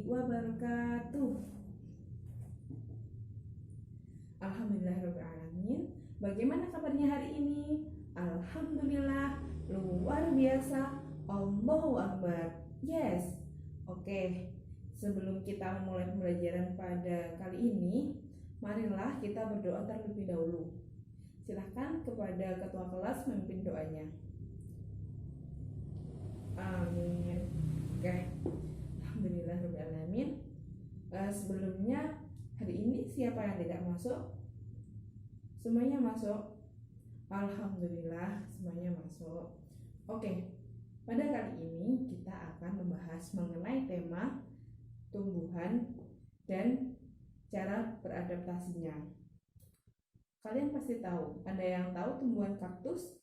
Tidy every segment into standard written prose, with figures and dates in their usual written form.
wabarakatuh. Alhamdulillahirrahmanirrahim. Bagaimana kabarnya hari ini? Alhamdulillah, luar biasa. Allahu Akbar. Yes. Oke. Sebelum kita memulai pembelajaran pada kali ini, marilah kita berdoa terlebih dahulu. Silahkan kepada ketua kelas memimpin doanya. Amin. Oke. Alhamdulillahirrahmanirrahim. Sebelumnya, hari ini siapa yang tidak masuk? Semuanya masuk? Alhamdulillah, semuanya masuk. Oke, pada kali ini kita akan membahas mengenai tema tumbuhan dan cara beradaptasinya. Kalian pasti tahu, ada yang tahu tumbuhan kaktus?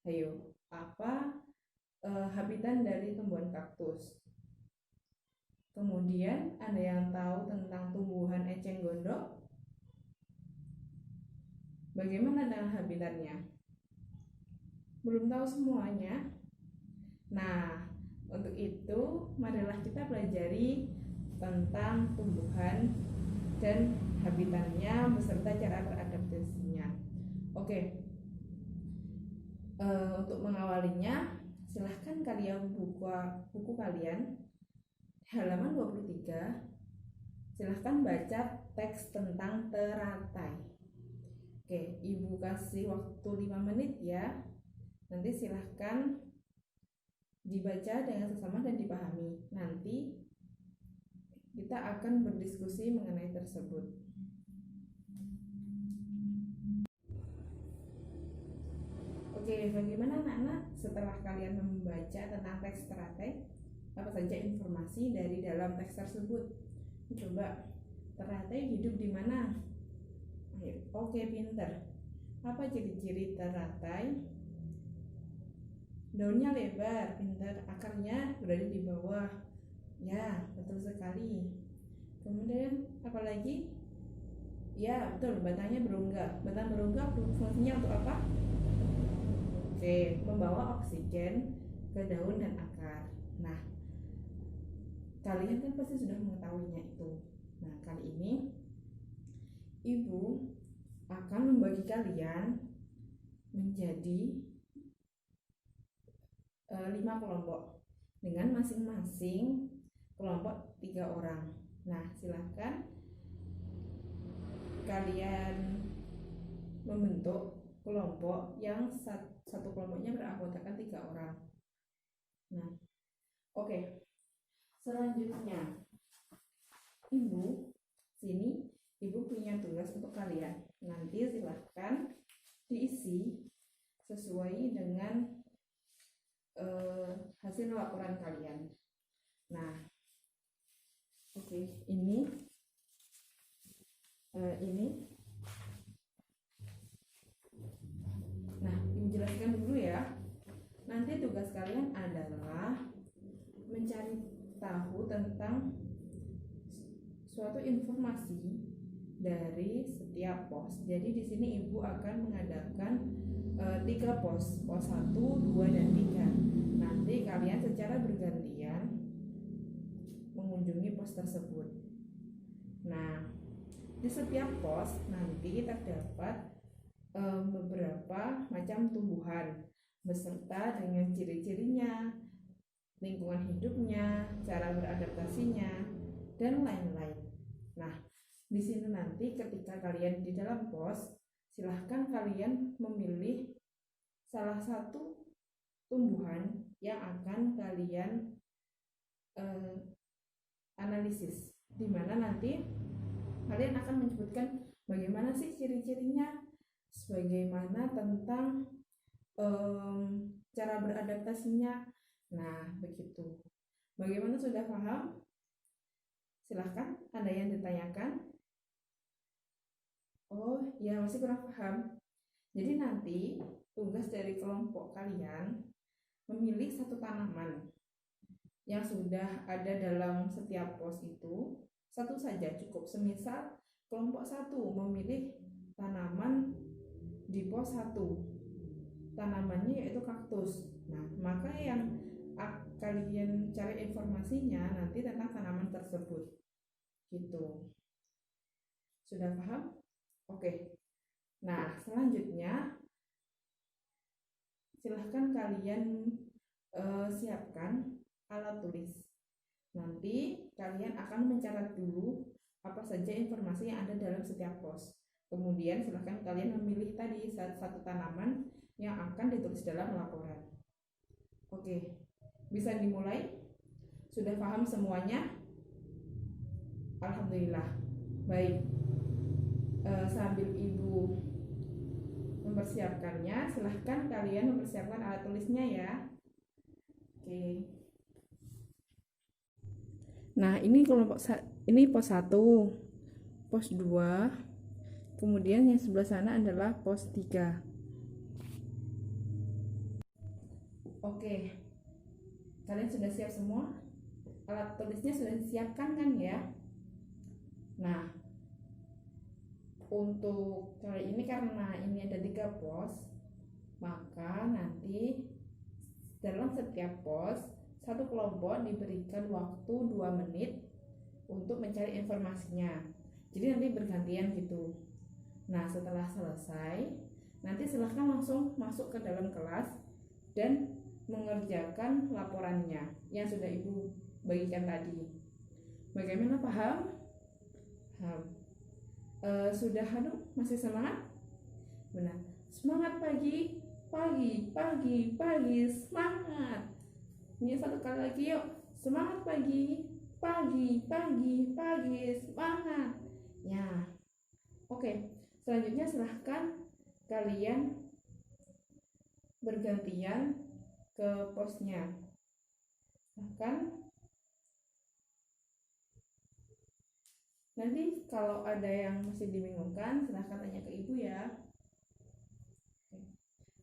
Ayo, apa habitat dari tumbuhan kaktus? Kemudian ada yang tahu tentang tumbuhan eceng gondok? Bagaimana dengan habitatnya? Belum tahu semuanya? Nah, untuk itu marilah kita pelajari tentang tumbuhan dan habitatnya beserta cara beradaptasinya. Oke. Untuk mengawalinya, silahkan kalian buka buku kalian halaman 23. Silahkan baca teks tentang teratai. Oke, Ibu kasih waktu 5 menit ya. Nanti silahkan dibaca dengan sesama dan dipahami. Nanti kita akan berdiskusi mengenai tersebut. Oke, bagaimana anak-anak setelah kalian membaca tentang teks teratai? Apa saja informasi dari dalam teks tersebut? Coba, teratai hidup di mana? Oke, pinter. Apa ciri-ciri teratai? Daunnya lebar, pinter. Akarnya berada di bawah. Ya, betul sekali. Kemudian apa lagi? Ya, betul, batangnya berunggah. Batang berunggah fungsinya untuk apa? Oke, membawa oksigen ke daun dan akar. Nah, kalian kan pasti sudah mengetahuinya itu. Nah, kali ini Ibu akan membagi kalian menjadi 5 kelompok dengan masing-masing kelompok 3 orang. Nah, silahkan kalian membentuk kelompok yang satu kelompoknya beranggotakan 3 orang. Nah, oke. Selanjutnya, Ibu punya tugas untuk kalian. Nanti silahkan diisi sesuai dengan hasil laporan kalian. Nah, oke, ini nah, Ibu jelaskan dulu ya. Nanti tugas kalian adalah mencari tahu tentang suatu informasi dari setiap pos. Jadi di sini Ibu akan mengadakan 3 pos 1, 2, dan 3. Nanti kalian secara bergantian mengunjungi pos tersebut. Nah, di setiap pos nanti terdapat beberapa macam tumbuhan beserta dengan ciri-cirinya, lingkungan hidupnya, cara beradaptasinya, dan lain-lain. Nah, di sini nanti ketika kalian di dalam pos, silahkan kalian memilih salah satu tumbuhan yang akan kalian analisis, di mana nanti kalian akan menyebutkan bagaimana sih ciri-cirinya, bagaimana tentang cara beradaptasinya. Nah, begitu. Bagaimana, sudah paham? Silahkan, ada yang ditanyakan? Oh ya, masih kurang paham. Jadi nanti tugas dari kelompok kalian memilih satu tanaman yang sudah ada dalam setiap pos itu. Satu saja cukup. Semisal kelompok 1 memilih tanaman di pos 1, tanamannya yaitu kaktus. Nah, maka yang kalian cari informasinya nanti tentang tanaman tersebut gitu. Sudah paham? Oke. Nah, selanjutnya silahkan kalian siapkan alat tulis. Nanti kalian akan mencatat dulu apa saja informasi yang ada dalam setiap pos. Kemudian silahkan kalian memilih tadi satu tanaman yang akan ditulis dalam laporan. Oke, bisa dimulai? Sudah paham semuanya? Alhamdulillah. Baik, sambil ibu mempersiapkannya, silahkan kalian mempersiapkan alat tulisnya ya. Oke. Nah, ini kelompok ini pos 1, pos 2, kemudian yang sebelah sana adalah pos 3. Oke. Kalian sudah siap semua? Alat tulisnya sudah disiapkan kan ya? Nah, untuk kali ini karena ini ada 3 pos, maka nanti dalam setiap pos satu kelompok diberikan waktu 2 menit untuk mencari informasinya. Jadi nanti bergantian gitu. Nah, setelah selesai, nanti silahkan langsung masuk ke dalam kelas dan mengerjakan laporannya yang sudah ibu bagikan tadi. Bagaimana, paham? Paham. Sudah masih semangat? Benar. Semangat pagi, semangat. Ini satu kali lagi yuk. Semangat pagi, semangat. Ya. Oke. Selanjutnya silahkan kalian bergantian ke posnya. Silahkan. Nanti kalau ada yang masih dibingungkan, silahkan tanya ke ibu ya.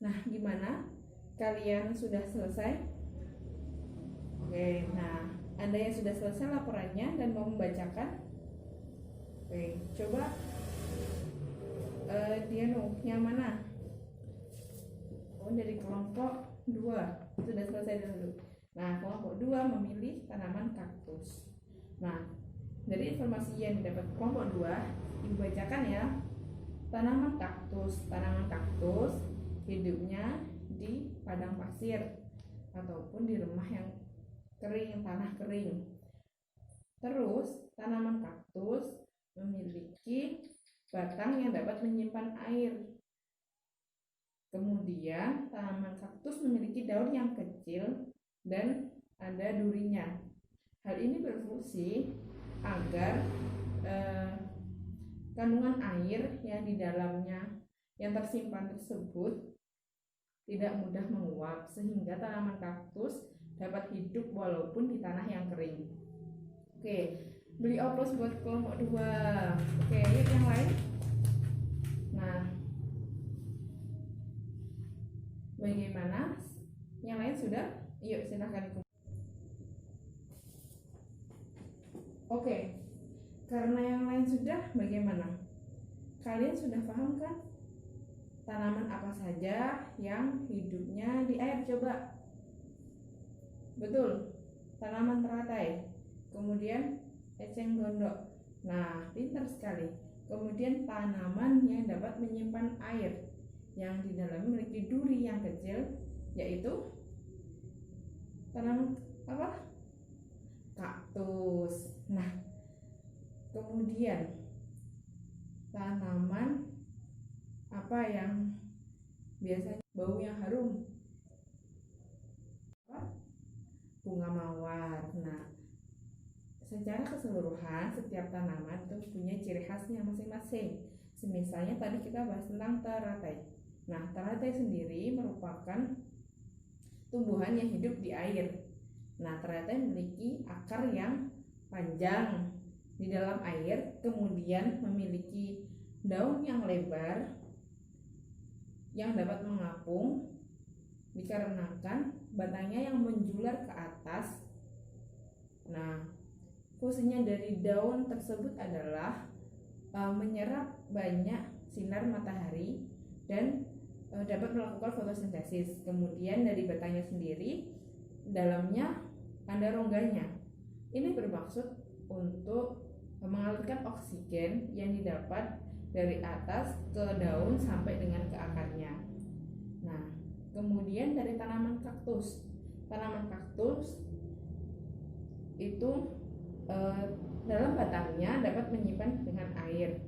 Nah, gimana? Kalian sudah selesai? Oke, nah, Anda yang sudah selesai laporannya dan mau membacakan? Oke, coba Dianu, yang mana? Oh, dari kelompok 2 sudah selesai dulu. Nah, kelompok 2 memilih tanaman kaktus. Nah, dari informasi yang didapat kelompok 2, ibu bacakan ya. Tanaman kaktus hidupnya di padang pasir ataupun di rumah yang kering, tanah kering. Terus, tanaman kaktus memiliki batang yang dapat menyimpan air. Kemudian, tanaman kaktus memiliki daun yang kecil dan ada durinya. Hal ini berfungsi agar kandungan air yang di dalamnya yang tersimpan tersebut tidak mudah menguap, sehingga tanaman kaktus dapat hidup walaupun di tanah yang kering. Oke, beri aplaus buat kelompok 2. Oke, yuk yang lain. Nah, bagaimana? Yang lain sudah? Yuk, silahkan. Oke, karena yang lain sudah, bagaimana? Kalian sudah paham kan? Tanaman apa saja yang hidupnya di air? Coba. Betul, tanaman teratai. Kemudian eceng gondok. Nah, pintar sekali. Kemudian tanaman yang dapat menyimpan air, yang di dalamnya memiliki duri yang kecil, yaitu tanaman apa? Kaktus. Nah, kemudian tanaman apa yang biasanya bau yang harum? Apa? Bunga mawar. Nah, secara keseluruhan setiap tanaman itu punya ciri khasnya masing-masing. Misalnya tadi kita bahas tentang teratai. Nah, teratai sendiri merupakan tumbuhan yang hidup di air. Nah, teratai memiliki akar yang panjang di dalam air, kemudian memiliki daun yang lebar yang dapat mengapung dikarenakan batangnya yang menjular ke atas. Nah, fungsinya dari daun tersebut adalah menyerap banyak sinar matahari dan dapat melakukan fotosintesis. Kemudian dari batangnya sendiri dalamnya ada rongganya. Ini bermaksud untuk mengalirkan oksigen yang didapat dari atas ke daun sampai dengan ke akarnya. Nah, kemudian dari tanaman kaktus. Tanaman kaktus itu dalam batangnya dapat menyimpan dengan air.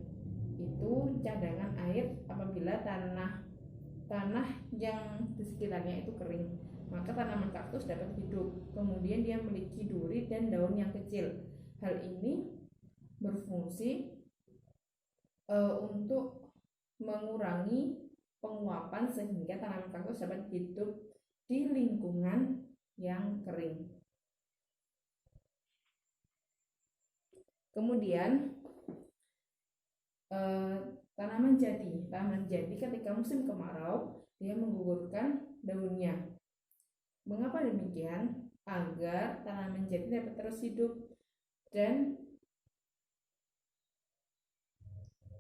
Itu cadangan air apabila tanah yang di sekitarnya itu kering. Maka tanaman kaktus dapat hidup. Kemudian dia memiliki duri dan daun yang kecil. Hal ini berfungsi untuk mengurangi penguapan sehingga tanaman kaktus dapat hidup di lingkungan yang kering. Kemudian tanaman jati ketika musim kemarau dia menggugurkan daunnya. Mengapa demikian? Agar tanaman jati dapat terus hidup dan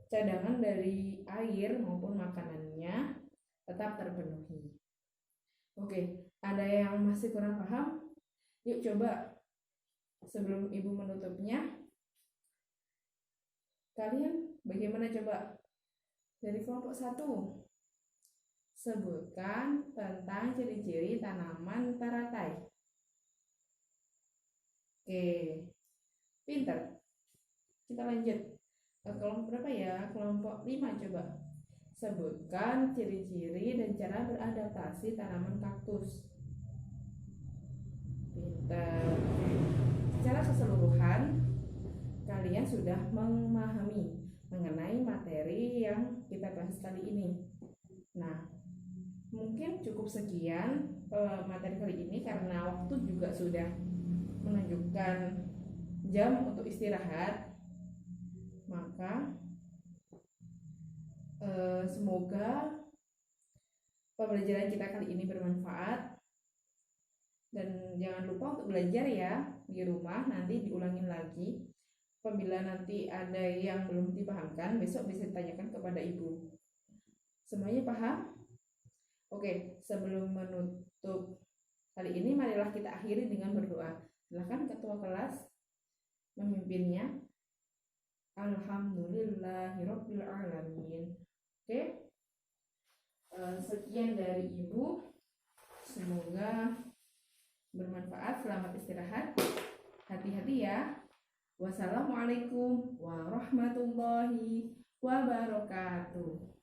cadangan dari air maupun makanannya tetap terpenuhi. Oke, ada yang masih kurang paham? Yuk coba sebelum ibu menutupnya, kalian bagaimana coba dari kelompok 1? Sebutkan tentang ciri-ciri tanaman teratai. Oke, pinter. Kita lanjut. Kelompok berapa ya? Kelompok 5 coba. Sebutkan ciri-ciri dan cara beradaptasi tanaman kaktus. Pinter. Secara keseluruhan kalian sudah memahami mengenai materi yang kita bahas kali ini. Nah, mungkin cukup sekian materi kali ini karena waktu juga sudah menunjukkan jam untuk istirahat. Maka semoga pembelajaran kita kali ini bermanfaat, dan jangan lupa untuk belajar ya di rumah, nanti diulangin lagi. Apabila nanti ada yang belum dipahamkan, besok bisa ditanyakan kepada ibu. Semuanya paham? Oke, sebelum menutup kali ini, marilah kita akhiri dengan berdoa. Silakan ketua kelas memimpinnya. Alhamdulillahirabbil alamin. Oke. Sekian dari ibu. Semoga bermanfaat. Selamat istirahat. Hati-hati ya. Wassalamualaikum warahmatullahi wabarakatuh.